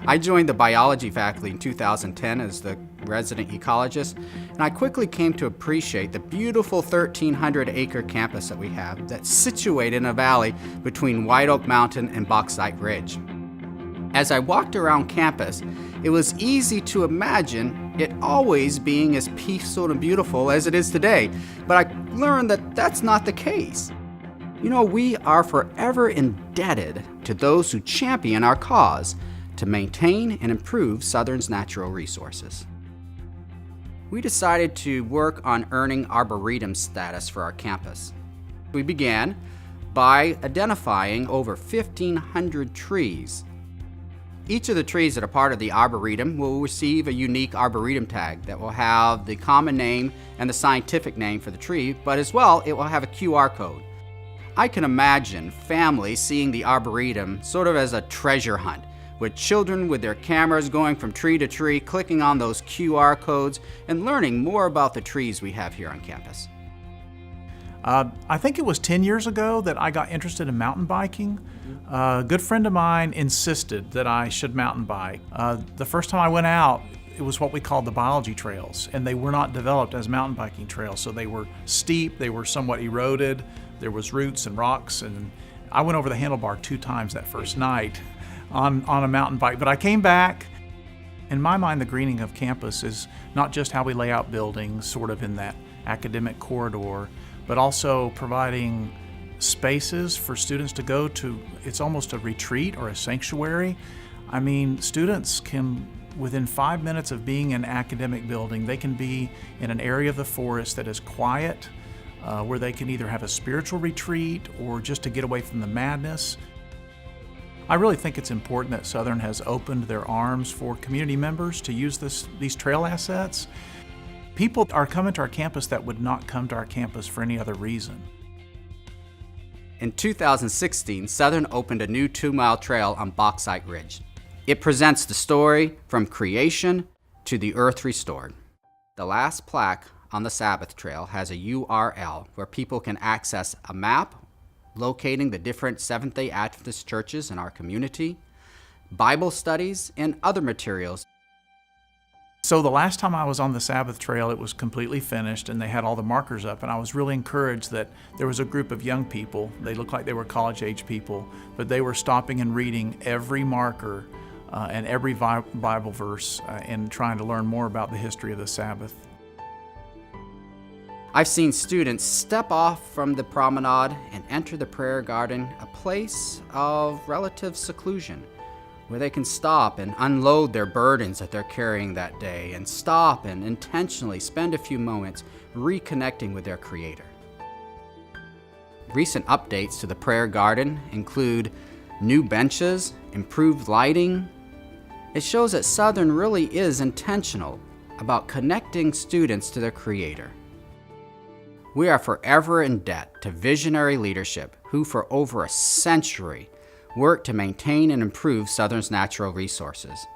I joined the biology faculty in 2010 as the resident ecologist, and I quickly came to appreciate the beautiful 1,300-acre campus that we have that's situated in a valley between White Oak Mountain and Bauxite Ridge. As I walked around campus, it was easy to imagine it always being as peaceful and beautiful as it is today, but I learned that that's not the case. You know, we are forever indebted to those who champion our cause to maintain and improve Southern's natural resources. We decided to work on earning Arboretum status for our campus. We began by identifying over 1,500 trees. Each of the trees that are part of the Arboretum will receive a unique Arboretum tag that will have the common name and the scientific name for the tree, but as well, it will have a QR code. I can imagine families seeing the Arboretum sort of as a treasure hunt, with children with their cameras going from tree to tree, clicking on those QR codes and learning more about the trees we have here on campus. I think it was 10 years ago that I got interested in mountain biking. A good friend of mine insisted that I should mountain bike. The first time I went out, it was what we called the biology trails, and they were not developed as mountain biking trails. So they were steep, they were somewhat eroded, there was roots and rocks, and I went over the handlebar 2 times that first night on a mountain bike. But I came back. In my mind, the greening of campus is not just how we lay out buildings sort of in that academic corridor, but also providing spaces for students to go to. It's almost a retreat or a sanctuary. I mean, students can, within 5 minutes of being in an academic building, they can be in an area of the forest that is quiet, where they can either have a spiritual retreat or just to get away from the madness. I really think it's important that Southern has opened their arms for community members to use these trail assets. People are coming to our campus that would not come to our campus for any other reason. In 2016, Southern opened a new 2-mile trail on Bauxite Ridge. It presents the story from creation to the earth restored. The last plaque on the Sabbath Trail has a URL where people can access a map locating the different Seventh-day Adventist churches in our community, Bible studies, and other materials. So the last time I was on the Sabbath Trail, it was completely finished and they had all the markers up, and I was really encouraged that there was a group of young people. They looked like they were college-age people, but they were stopping and reading every marker and every Bible verse and trying to learn more about the history of the Sabbath. I've seen students step off from the promenade and enter the prayer garden, a place of relative seclusion, where they can stop and unload their burdens that they're carrying that day, and stop and intentionally spend a few moments reconnecting with their Creator. Recent updates to the prayer garden include new benches, improved lighting. It shows that Southern really is intentional about connecting students to their Creator. We are forever in debt to visionary leadership who for over a century worked to maintain and improve Southern's natural resources.